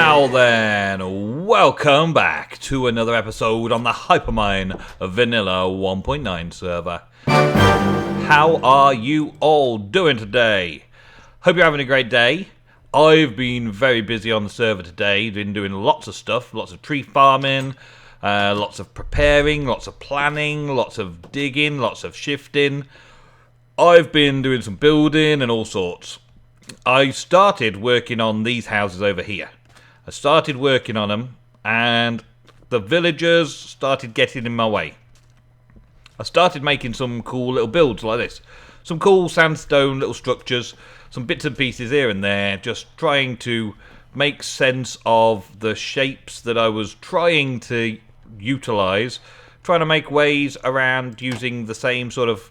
Now then, welcome back to another episode on the Hypermine Vanilla 1.9 server. How are you all doing today? Hope you're having a great day. I've been very busy on the server today, been doing lots of stuff, lots of tree farming, lots of preparing, lots of planning, lots of digging, lots of shifting. I've been doing some building and all sorts. I started working on these houses over here. I started working on them, and the villagers started getting in my way. I started making some cool little builds like this. Some cool sandstone little structures, some bits and pieces here and there, just trying to make sense of the shapes that I was trying to utilize, trying to make ways around using the same sort of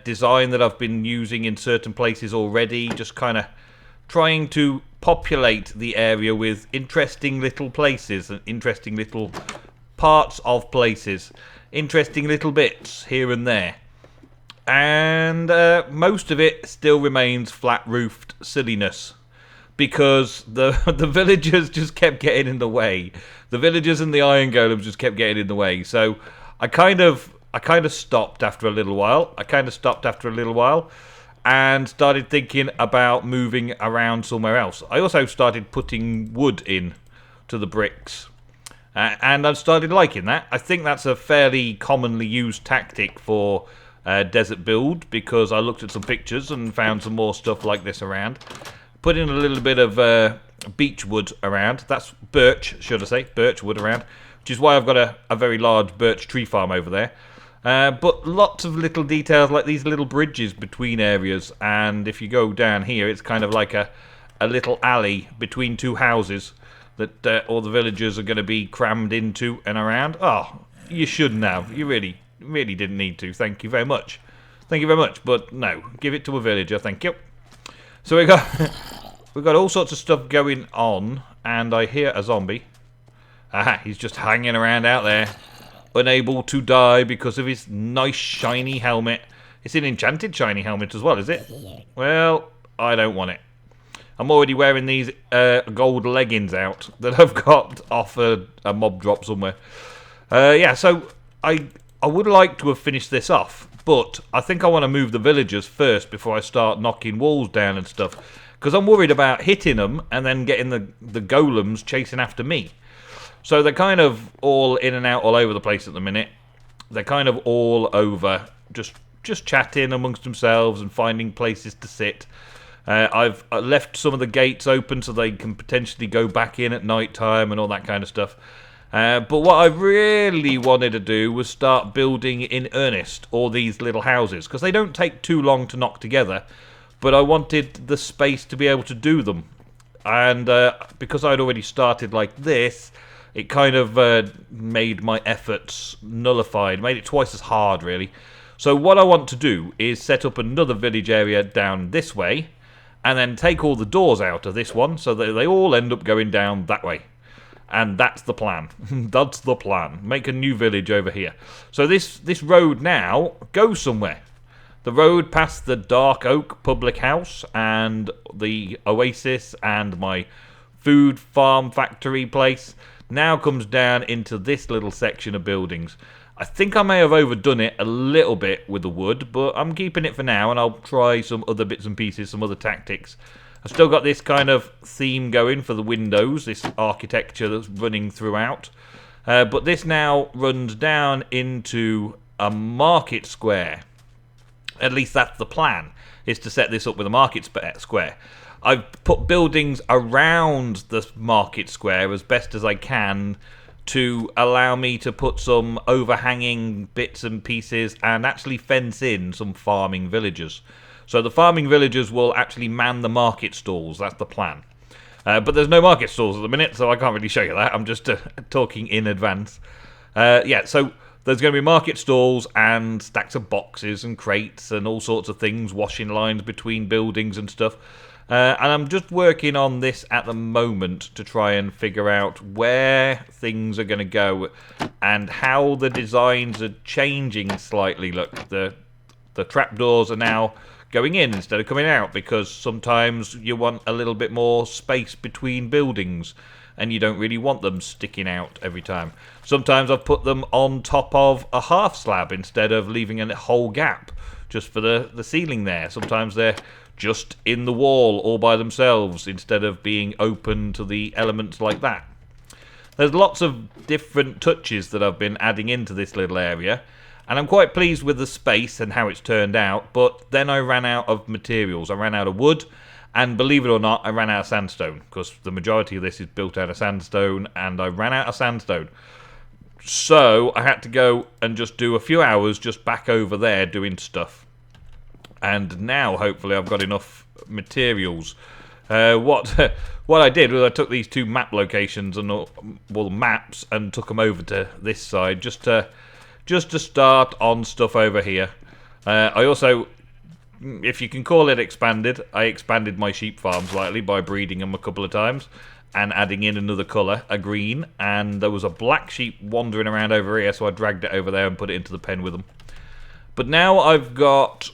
design that I've been using in certain places already, just kind of trying to populate the area with interesting little places and interesting little parts of places, interesting little bits here and there. And most of it still remains flat-roofed silliness, because the villagers just kept getting in the way. The villagers and the iron golems just kept getting in the way. So I kind of stopped after a little while. And started thinking about moving around somewhere else. I also started putting wood in to the bricks. And I've started liking that. I think that's a fairly commonly used tactic for desert build, because I looked at some pictures and found some more stuff like this around. Put in a little bit of beech wood around. That's birch, should I say. Birch wood around. Which is why I've got a very large birch tree farm over there. But lots of little details like these little bridges between areas, and if you go down here it's kind of like a little alley between two houses that all the villagers are going to be crammed into and around. Oh, you shouldn't have. You really didn't need to. Thank you very much. But no, give it to a villager, thank you. So we've got all sorts of stuff going on, and I hear a zombie. Aha, he's just hanging around out there, unable to die because of his nice shiny helmet. It's an enchanted shiny helmet as well, is it? Well, I don't want it. I'm already wearing these gold leggings out that I've got off a mob drop somewhere. Yeah, so I would like to have finished this off, but I think I want to move the villagers first before I start knocking walls down and stuff, because I'm worried about hitting them and then getting the golems chasing after me. So they're kind of all in and out all over the place at the minute. They're kind of all over, just chatting amongst themselves and finding places to sit. I've left some of the gates open so they can potentially go back in at night time and all that kind of stuff. But what I really wanted to do was start building in earnest all these little houses, because they don't take too long to knock together, but I wanted the space to be able to do them. And because I'd already started like this, it kind of made my efforts nullified, made it twice as hard, really. So what I want to do is set up another village area down this way, and then take all the doors out of this one, so that they all end up going down that way. And that's the plan. That's the plan. Make a new village over here. So this road now goes somewhere. The road past the Dark Oak Public House, and the Oasis, and my food farm factory place, now comes down into this little section of buildings. I think I may have overdone it a little bit with the wood, but I'm keeping it for now, and I'll try some other bits and pieces, some other tactics. I've still got this kind of theme going for the windows, this architecture that's running throughout. But this now runs down into a market square. At least that's the plan, is to set this up with a market square. I've put buildings around the market square as best as I can to allow me to put some overhanging bits and pieces and actually fence in some farming villagers. So the farming villagers will actually man the market stalls. That's the plan. But there's no market stalls at the minute, so I can't really show you that. I'm just talking in advance. Yeah, so there's going to be market stalls and stacks of boxes and crates and all sorts of things, washing lines between buildings and stuff. And I'm just working on this at the moment to try and figure out where things are going to go and how the designs are changing slightly. Look, the trapdoors are now going in instead of coming out, because sometimes you want a little bit more space between buildings and you don't really want them sticking out every time. Sometimes I've put them on top of a half slab instead of leaving a whole gap just for the ceiling there. Sometimes they're just in the wall all by themselves instead of being open to the elements like that. There's lots of different touches that I've been adding into this little area, and I'm quite pleased with the space and how it's turned out, but then I ran out of materials. I ran out of wood, and believe it or not, I ran out of sandstone, because the majority of this is built out of sandstone, and I ran out of sandstone. So I had to go and just do a few hours just back over there doing stuff. And now, hopefully, I've got enough materials. What I did was I took these 2 map locations and maps and took them over to this side just to start on stuff over here. I also, if you can call it expanded, I expanded my sheep farm slightly by breeding them a couple of times and adding in another colour, a green, and there was a black sheep wandering around over here, so I dragged it over there and put it into the pen with them. But now I've got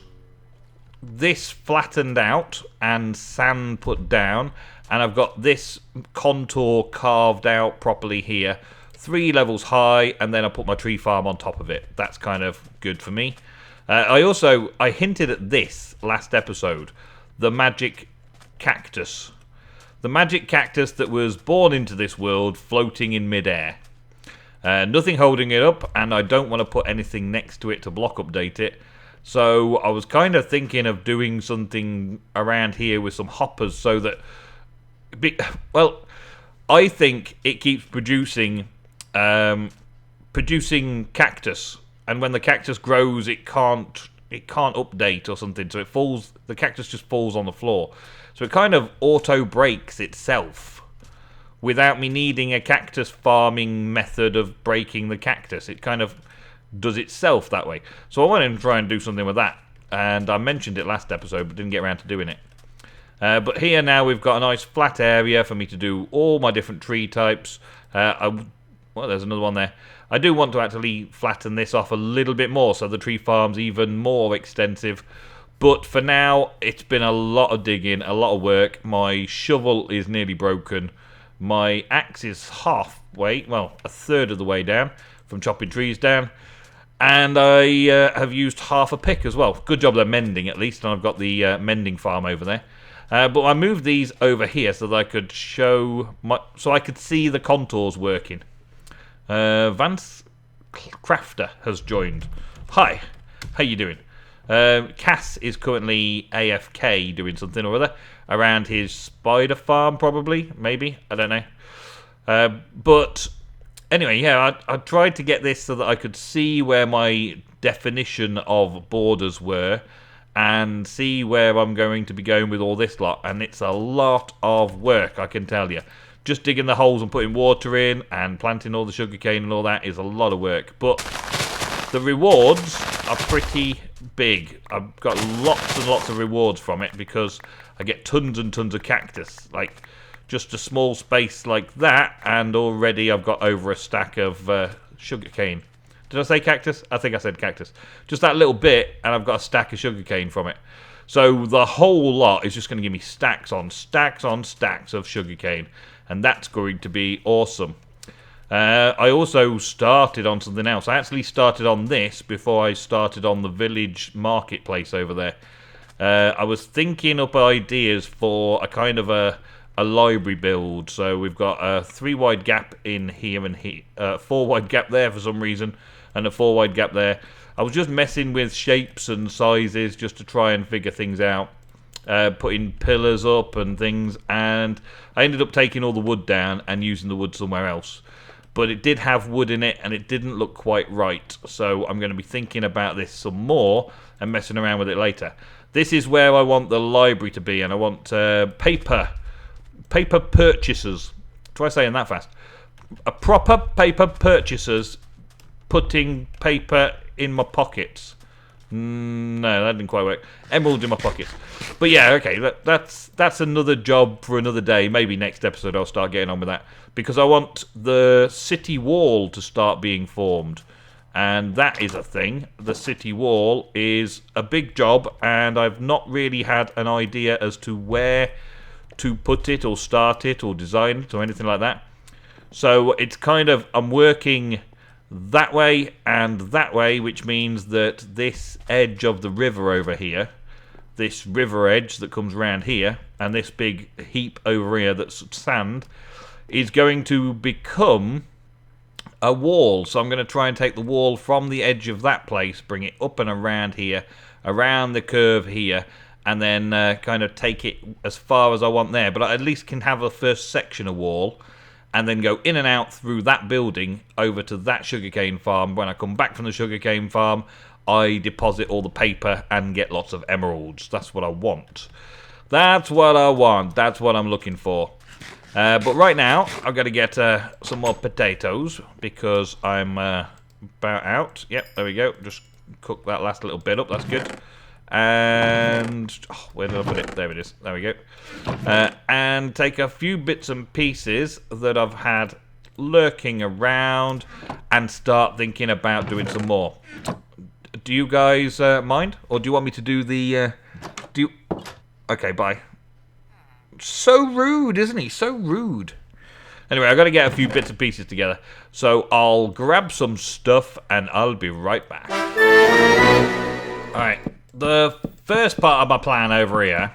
this flattened out and sand put down, and I've got this contour carved out properly here, 3 levels high, and then I put my tree farm on top of it. That's kind of good for me. I hinted at this last episode, the magic cactus. The magic cactus that was born into this world floating in midair. Nothing holding it up, and I don't want to put anything next to it to block update it. So I was kind of thinking of doing something around here with some hoppers so that... Well, I think it keeps producing cactus, and when the cactus grows, it can't update or something, so it falls. The cactus just falls on the floor, so it kind of auto breaks itself without me needing a cactus farming method of breaking the cactus. It kind of does itself that way. So I wanted to try and do something with that, and I mentioned it last episode but didn't get around to doing it. But here now we've got a nice flat area for me to do all my different tree types. Well, there's another one there. I do want to actually flatten this off a little bit more so the tree farm's even more extensive. But for now, it's been a lot of digging, a lot of work. My shovel is nearly broken. My axe is halfway, well, a third of the way down from chopping trees down. And I have used half a pick as well. Good job they're mending at least, and I've got the mending farm over there. But I moved these over here so that I could so I could see the contours working. Vance Crafter has joined. Hi, how you doing? Cass is currently AFK doing something or other around his spider farm, probably, maybe, I don't know. But anyway, yeah, I tried to get this so that I could see where my definition of borders were and see where I'm going to be going with all this lot, and it's a lot of work, I can tell you. Just digging the holes and putting water in and planting all the sugarcane and all that is a lot of work. But the rewards are pretty big. I've got lots and lots of rewards from it because I get tons and tons of cactus. Like, just a small space like that, and already I've got over a stack of sugarcane. Did I say cactus? I think I said cactus. Just that little bit, and I've got a stack of sugarcane from it. So the whole lot is just going to give me stacks on stacks on stacks of sugarcane. And that's going to be awesome. I also started on something else. I actually started on this before I started on the village marketplace over there. I was thinking up ideas for a kind of a library build. So we've got a 3 wide gap in here and here, 4 wide gap there for some reason, and a 4 wide gap there. I was just messing with shapes and sizes just to try and figure things out. Putting pillars up and things, and I ended up taking all the wood down and using the wood somewhere else. But it did have wood in it and it didn't look quite right, so I'm going to be thinking about this some more and messing around with it later. This is where I want the library to be, and I want paper purchasers. Try saying that fast. A proper paper purchasers putting paper in my pockets. No, that didn't quite work. Emeralds in my pockets. But yeah, okay, that's another job for another day. Maybe next episode I'll start getting on with that. Because I want the city wall to start being formed. And that is a thing. The city wall is a big job, and I've not really had an idea as to where to put it, or start it, or design it, or anything like that. So it's kind of, I'm working that way and that way, which means that this edge of the river over here, this river edge that comes around here, and this big heap over here that's sand, is going to become a wall. So I'm going to try and take the wall from the edge of that place, bring it up and around here, around the curve here, and then kind of take it as far as I want there. But I at least can have a first section of wall, and then go in and out through that building over to that sugarcane farm. When I come back from the sugarcane farm, I deposit all the paper and get lots of emeralds. That's what I want. That's what I want. That's what I'm looking for. But right now, I've got to get some more potatoes, because I'm about out. Yep, there we go. Just cook that last little bit up. That's good. And where did I put it? There it is. There we go. And take a few bits and pieces that I've had lurking around and start thinking about doing some more. Do you guys mind? Or do you want me to do the... Okay, bye. So rude, isn't he? So rude. Anyway, I've got to get a few bits and pieces together. So I'll grab some stuff and I'll be right back. Alright. The first part of my plan over here,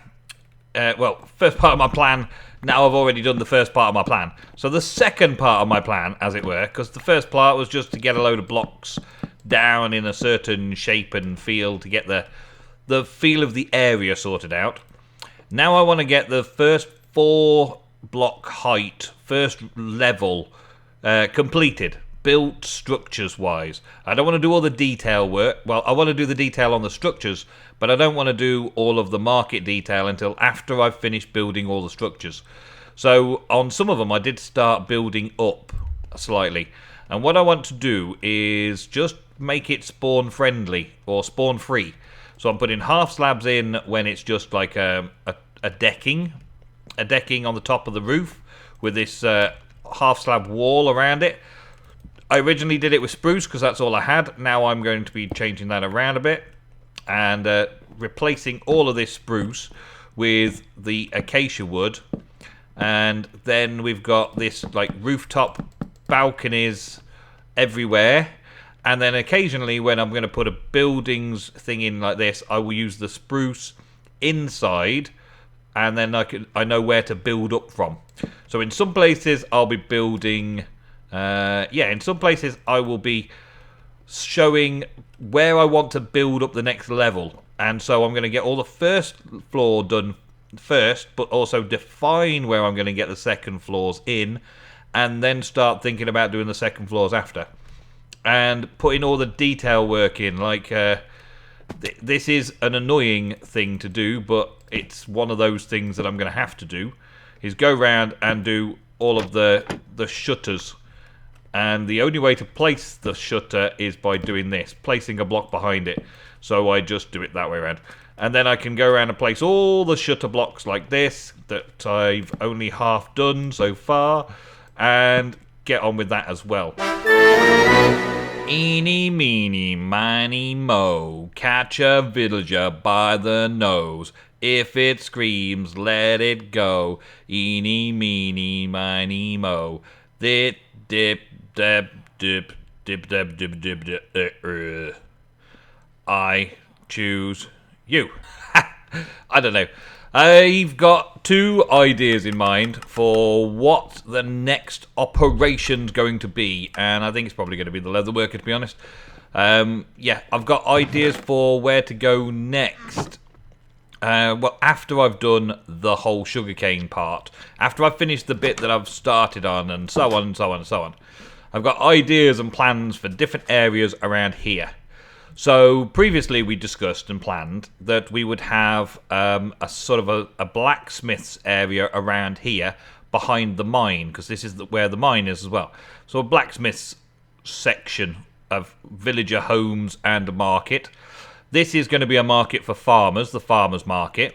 first part of my plan, now I've already done the first part of my plan. So the second part of my plan, as it were, because the first part was just to get a load of blocks down in a certain shape and feel, to get the feel of the area sorted out. Now I want to get the first 4 block height, first level, completed. Built structures-wise. I don't want to do all the detail work. Well, I want to do the detail on the structures, but I don't want to do all of the market detail until after I've finished building all the structures. So on some of them, I did start building up slightly. And what I want to do is just make it spawn-friendly, or spawn-free. So I'm putting half slabs in when it's just like a decking on the top of the roof with this half slab wall around it. I originally did it with spruce because that's all I had. Now I'm going to be changing that around a bit and replacing all of this spruce with the acacia wood. And then we've got this like rooftop balconies everywhere. And then occasionally when I'm going to put a buildings thing in like this, I will use the spruce inside, and then I know where to build up from. So in some places I'll be building... in some places I will be showing where I want to build up the next level. And so I'm going to get all the first floor done first, but also define where I'm going to get the second floors in, and then start thinking about doing the second floors after. And putting all the detail work in, like, this is an annoying thing to do, but it's one of those things that I'm going to have to do, is go around and do all of the shutters. And the only way to place the shutter is by doing this, placing a block behind it. So I just do it that way around. And then I can go around and place all the shutter blocks like this, that I've only half done so far, and get on with that as well. Eeny, meeny, miny, mo, catch a villager by the nose. If it screams, let it go. Eeny, meeny, miny, mo. Dip, dip, dip, dip, dip, dip, dip, dip, dip. I choose you. I don't know. I've got 2 ideas in mind for what the next operation's going to be, and I think it's probably going to be the leatherworker, to be honest. I've got ideas for where to go next. Well, after I've done the whole sugarcane part, after I've finished the bit that I've started on, and so on and so on and so on, I've got ideas and plans for different areas around here. So previously we discussed and planned that we would have a sort of a blacksmith's area around here behind the mine, because this is where the mine is as well. So a blacksmith's section of villager homes and a market. This is going to be a market for farmers, the farmers market.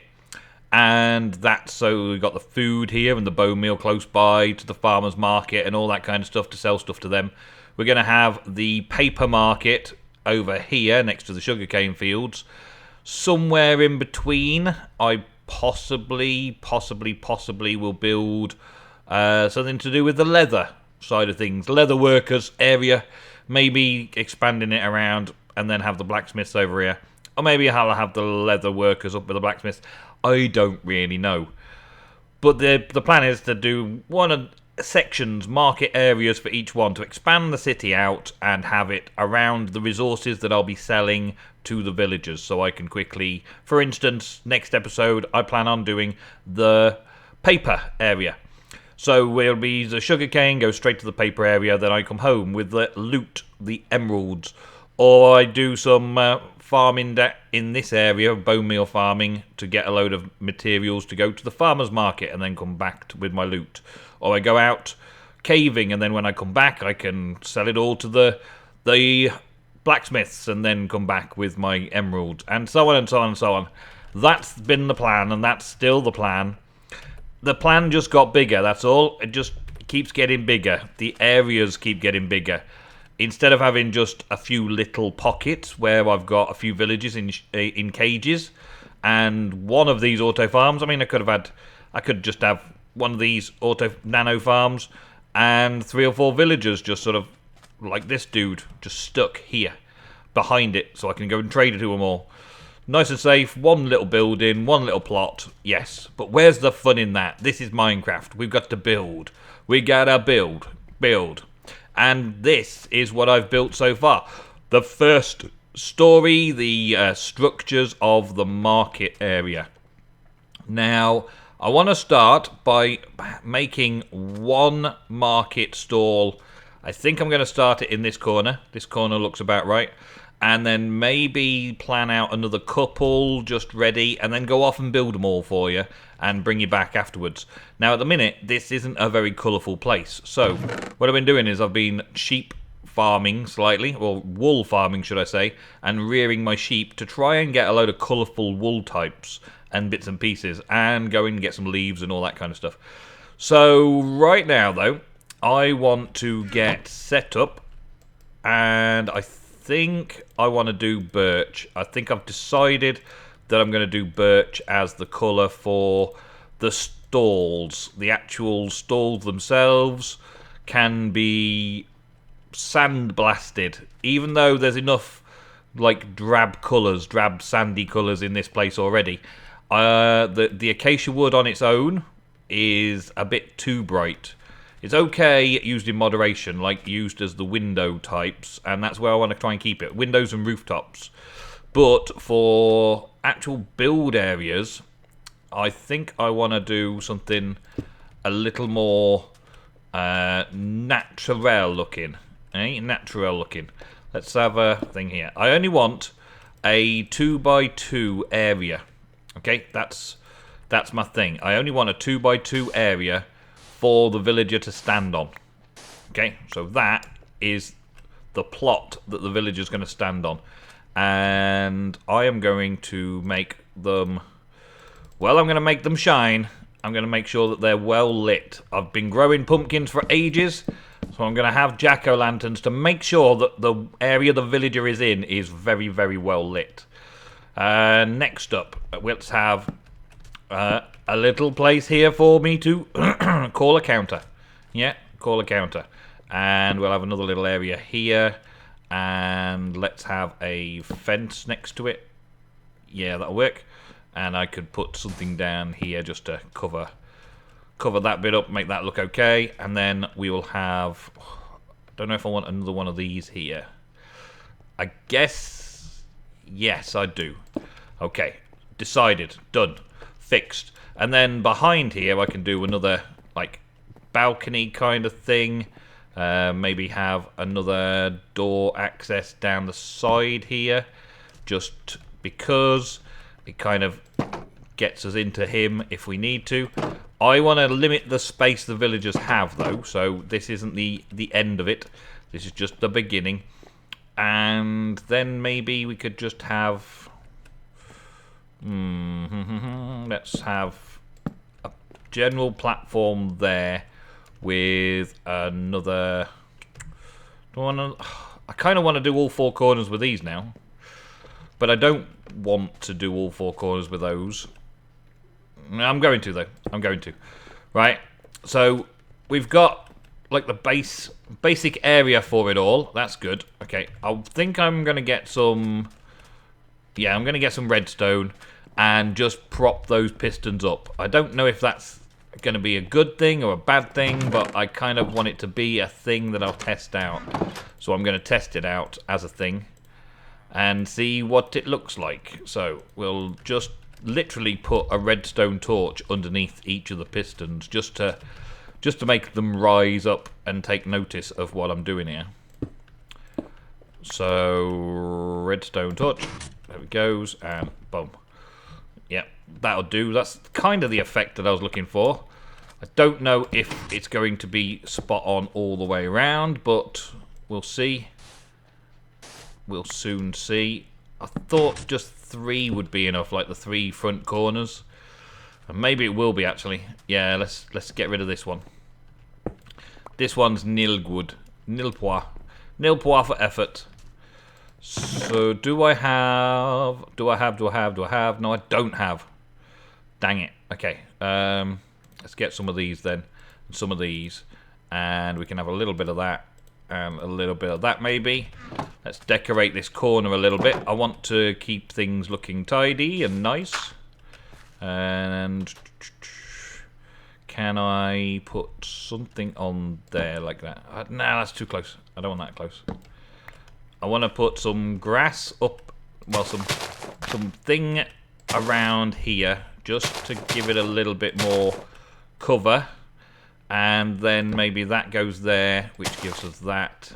And that's so we've got the food here and the bone meal close by to the farmers market and all that kind of stuff to sell stuff to them We're going to have the paper market over here next to the sugarcane fields. Somewhere in between, I possibly will build something to do with the leather side of things. Leather workers area, maybe expanding it around and then have the blacksmiths over here. Or maybe I'll have the leather workers up with the blacksmiths. I don't really know. But the plan is to do one of sections, market areas for each one, to expand the city out and have it around the resources that I'll be selling to the villagers, so I can quickly, for instance, next episode I plan on doing the paper area. So we'll be the sugarcane, go straight to the paper area, then I come home with the loot, the emeralds, or I do some farming in this area, bone meal farming, to get a load of materials to go to the farmer's market and then come back with my loot. Or I go out caving and then when I come back I can sell it all to the blacksmiths and then come back with my emerald, and so on and so on and so on. That's been the plan, and that's still the plan. The plan just got bigger, that's all. It just keeps getting bigger. The areas keep getting bigger. Instead of having just a few little pockets where I've got a few villages in cages and one of these auto farms. I mean, I could just have one of these nano farms and 3 or 4 villagers just sort of like this dude just stuck here behind it, so I can go and trade it to them all. Nice and safe, one little building, one little plot, yes. But where's the fun in that? This is Minecraft. We've got to build. We gotta build. And this is what I've built so far. The first story, the structures of the market area. Now, I want to start by making one market stall. I think I'm going to start it in this corner. This corner looks about right. And then maybe plan out another couple just ready, and then go off and build them all for you and bring you back afterwards. Now, at the minute, this isn't a very colourful place. So, what I've been doing is I've been sheep farming slightly, or wool farming, should I say, and rearing my sheep to try and get a load of colourful wool types and bits and pieces, and go and get some leaves and all that kind of stuff. So, right now, though, I want to get set up, and I think I want to do birch. I think I've decided that I'm going to do birch as the colour for the stalls. The actual stalls themselves can be sandblasted, even though there's enough like drab sandy colours in this place already. The acacia wood on its own is a bit too bright. It's okay used in moderation, like used as the window types, and that's where I want to try and keep it. Windows and rooftops. But for actual build areas, I think I want to do something a little more natural looking. Natural looking. Let's have a thing here. I only want a 2x2 area. Okay, that's my thing. I only want a 2x2 area for the villager to stand on. Okay, so that is the plot that the villager's going to stand on. And I am going to make them... Well, I'm going to make them shine. I'm going to make sure that they're well lit. I've been growing pumpkins for ages, so I'm going to have jack-o'-lanterns to make sure that the area the villager is in is very, very well lit. Next up, let's have a little place here for me to call a counter. Yeah, call a counter. And we'll have another little area here. And let's have a fence next to it. Yeah, that'll work. And I could put something down here just to cover that bit up, make that look okay. And then we will have... don't know if I want another one of these here. I guess... yes, I do. Okay, decided, done, fixed. And then behind here I can do another like balcony kind of thing. Maybe have another door access down the side here, just because it kind of gets us into him if we need to. I want to limit the space the villagers have though, so this isn't the end of it. This is just the beginning. And then maybe we could just have... let's have a general platform there with another... Do I want to... I kind of want to do all 4 corners with these now. But I don't want to do all 4 corners with those. I'm going to, though. I'm going to. Right. So, we've got, like, the basic area for it all. That's good. Okay. I think I'm going to get some... Yeah, I'm going to get some redstone and just prop those pistons up. I don't know if that's going to be a good thing or a bad thing, but I kind of want it to be a thing that I'll test out. So I'm going to test it out as a thing and see what it looks like. So we'll just literally put a redstone torch underneath each of the pistons just to make them rise up and take notice of what I'm doing here. So redstone torch, there it goes, and boom. Yep, that'll do. That's kind of the effect that I was looking for. I don't know if it's going to be spot on all the way around, but we'll see. We'll soon see. I thought just 3 would be enough, like the 3 front corners. And maybe it will be, actually. Yeah, let's get rid of this one. This one's nil good. Nil point. Nil point for effort. So, do I have... No, I don't have. Dang it. Okay. Let's get some of these then. And some of these. And we can have a little bit of that. And a little bit of that, maybe. Let's decorate this corner a little bit. I want to keep things looking tidy and nice. And... Can I put something on there like that? No, that's too close. I don't want that close. I want to put some grass up, well, something around here, just to give it a little bit more cover. And then maybe that goes there, which gives us that.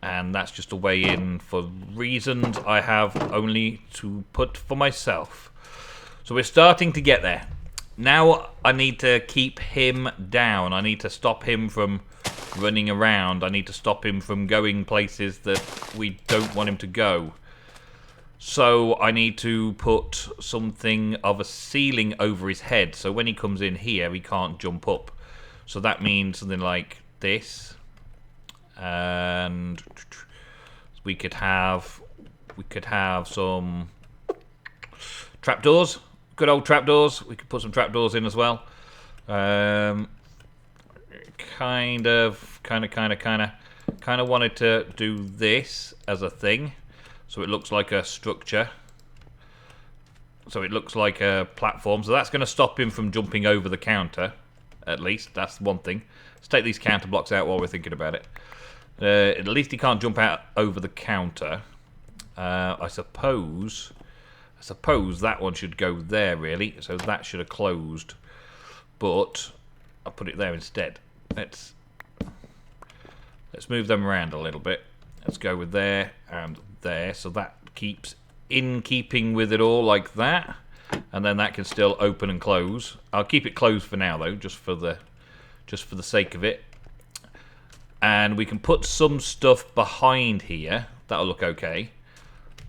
And that's just a way in for reasons I have only to put for myself. So we're starting to get there. Now I need to keep him down. I need to stop him from running around. I need to stop him from going places that we don't want him to go. So I need to put something of a ceiling over his head. So when he comes in here, he can't jump up. So that means something like this. And we could have some trapdoors. Good old trapdoors. We could put some trapdoors in as well. Kind of wanted to do this as a thing, so it looks like a structure. So it looks like a platform. So that's going to stop him from jumping over the counter. At least that's one thing. Let's take these counter blocks out while we're thinking about it. At least he can't jump out over the counter. I suppose that one should go there, really. So that should have closed. But I'll put it there instead. Let's move them around a little bit. Let's go with there and there. So that keeps in keeping with it all like that. And then that can still open and close. I'll keep it closed for now, though, just for the sake of it. And we can put some stuff behind here. That'll look okay.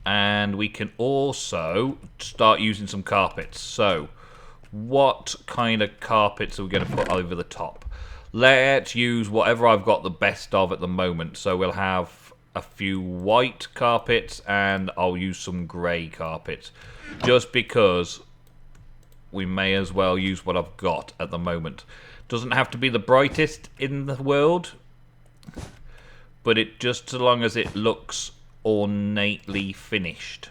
And we can also start using some carpets. So, what kind of carpets are we going to put over the top? Let's use whatever I've got the best of at the moment. So we'll have a few white carpets and I'll use some grey carpets. Just because we may as well use what I've got at the moment. Doesn't have to be the brightest in the world. But it just so long as it looks ornately finished,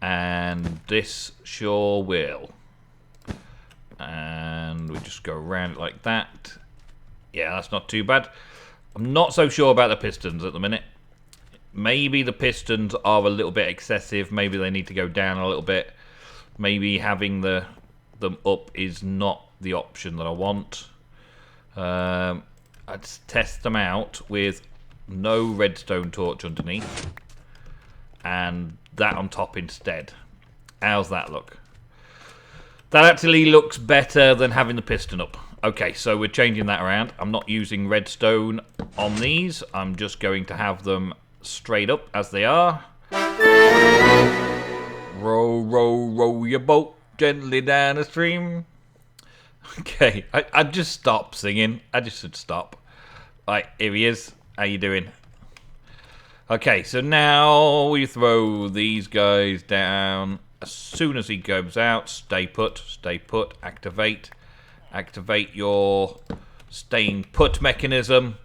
and this sure will. And we just go around it like that. Yeah, that's not too bad. I'm not so sure about the pistons at the minute. Maybe the pistons are a little bit excessive. Maybe they need to go down a little bit. Maybe having them up is not the option that I want. I'd test them out with no redstone torch underneath and that on top instead. How's that look? That actually looks better than having the piston up. Okay, so we're changing that around. I'm not using redstone on these. I'm just going to have them straight up as they are. Row, row, row your boat gently down the stream. Okay, I just stopped singing. I just should stop. Right, here he is. How you doing? Okay, so now we throw these guys down. As soon as he goes out, stay put, activate. Activate your staying put mechanism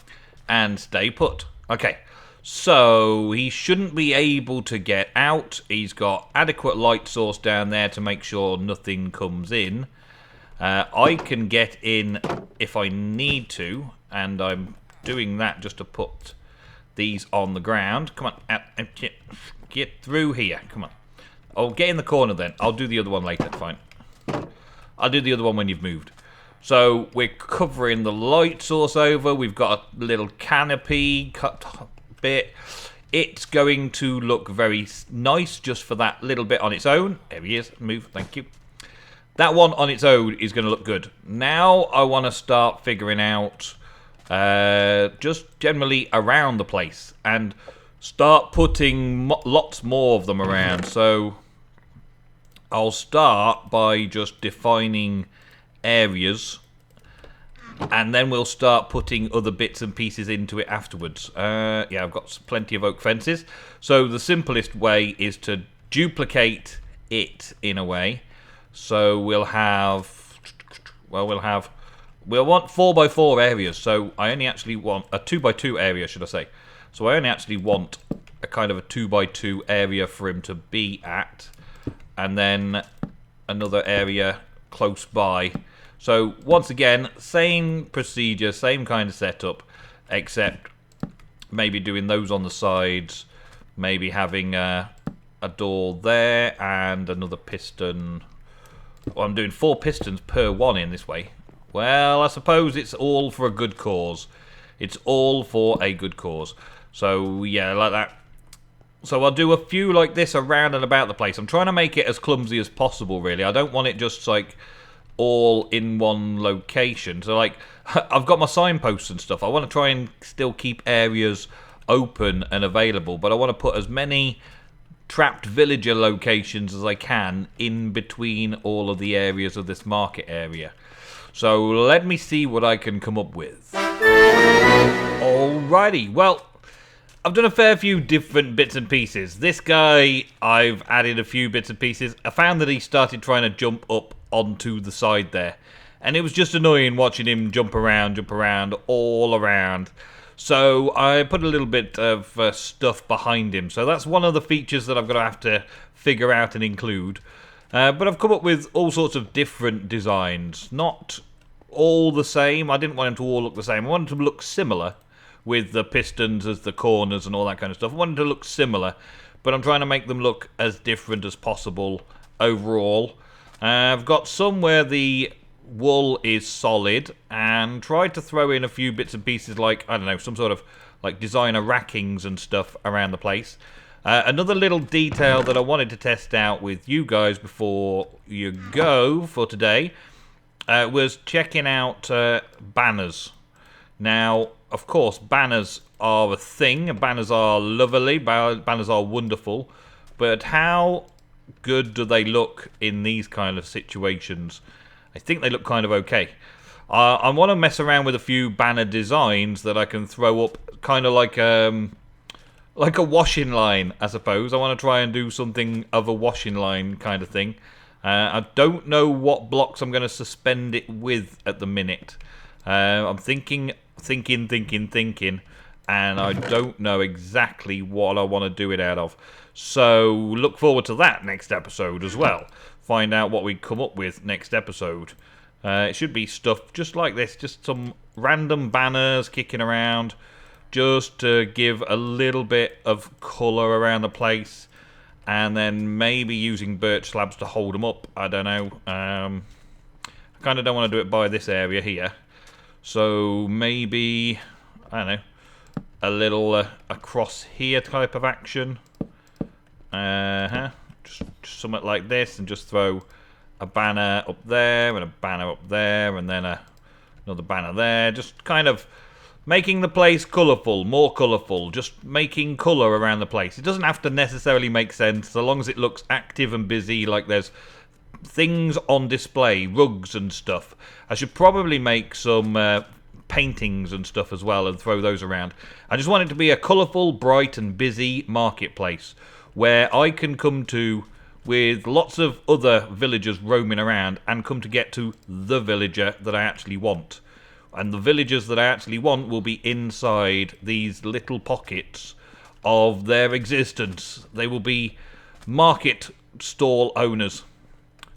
and stay put. Okay, so he shouldn't be able to get out. He's got adequate light source down there to make sure nothing comes in. I can get in if I need to, and I'm doing that just to put these on the ground. Come on, get through here. Come on. Oh, get in the corner then. I'll do the other one later. Fine. I'll do the other one when you've moved. So we're covering the light source over. We've got a little canopy cut bit. It's going to look very nice just for that little bit on its own. There he is. Move. Thank you. That one on its own is going to look good. Now I want to start figuring out just generally around the place and start putting lots more of them around. So I'll start by just defining areas, and then we'll start putting other bits and pieces into it afterwards. Yeah, I've got plenty of oak fences. So the simplest way is to duplicate it in a way. So we'll want 4x4 areas, so I only actually want a 2x2 area, should I say. So I only actually want a kind of a 2x2 area for him to be at, and then another area close by. So once again, same procedure, same kind of setup, except maybe doing those on the sides, maybe having a door there and another piston. Well, I'm doing 4 pistons per one in this way. Well, I suppose it's all for a good cause. It's all for a good cause. So, yeah, like that. So I'll do a few like this around and about the place. I'm trying to make it as clumsy as possible, really. I don't want it just, like, all in one location. So, like, I've got my signposts and stuff. I want to try and still keep areas open and available. But I want to put as many trapped villager locations as I can in between all of the areas of this market area. So let me see what I can come up with. Alrighty, well, I've done a fair few different bits and pieces. This guy, I've added a few bits and pieces. I found that he started trying to jump up onto the side there. And it was just annoying watching him jump around, all around. So I put a little bit of stuff behind him. So that's one of the features that I'm going to have to figure out and include. But I've come up with all sorts of different designs. Not all the same. I didn't want them to all look the same. I wanted them to look similar with the pistons as the corners and all that kind of stuff. I wanted them to look similar, but I'm trying to make them look as different as possible overall. I've got some where the wool is solid and tried to throw in a few bits and pieces like, I don't know, some sort of like designer rackings and stuff around the place. Another little detail that I wanted to test out with you guys before you go for today was checking out banners. Now, of course, banners are a thing. Banners are lovely. Banners are wonderful. But how good do they look in these kind of situations? I think they look kind of okay. I want to mess around with a few banner designs that I can throw up, kind of like a washing line, I suppose. I want to try and do something of a washing line kind of thing. I don't know what blocks I'm going to suspend it with at the minute. I'm thinking, and I don't know exactly what I want to do it out of. So look forward to that next episode as well. Find out what we come up with next episode. It should be stuff just like this, just some random banners kicking around, just to give a little bit of colour around the place, and then maybe using birch slabs to hold them up. I don't know. I kind of don't want to do it by this area here. So maybe, I don't know, a little across here type of action. Just something like this, and just throw a banner up there and a banner up there, and then another banner there. Just kind of making the place colourful, more colourful, just making colour around the place. It doesn't have to necessarily make sense, so long as it looks active and busy, like there's things on display, rugs and stuff. I should probably make some paintings and stuff as well and throw those around. I just want it to be a colourful, bright and busy marketplace where I can come to with lots of other villagers roaming around and come to get to the villager that I actually want. And the villagers that I actually want will be inside these little pockets of their existence. They will be market stall owners.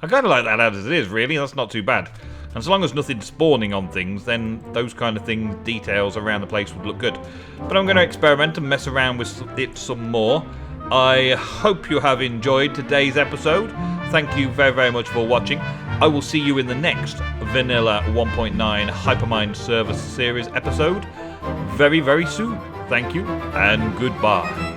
I kind of like that as it is, really. That's not too bad. And so long as nothing's spawning on things, then those kind of things, details around the place would look good. But I'm going to experiment and mess around with it some more. I hope you have enjoyed today's episode. Thank you very, very much for watching. I will see you in the next Vanilla 1.9 Hypermine Service Series episode very, very soon. Thank you and goodbye.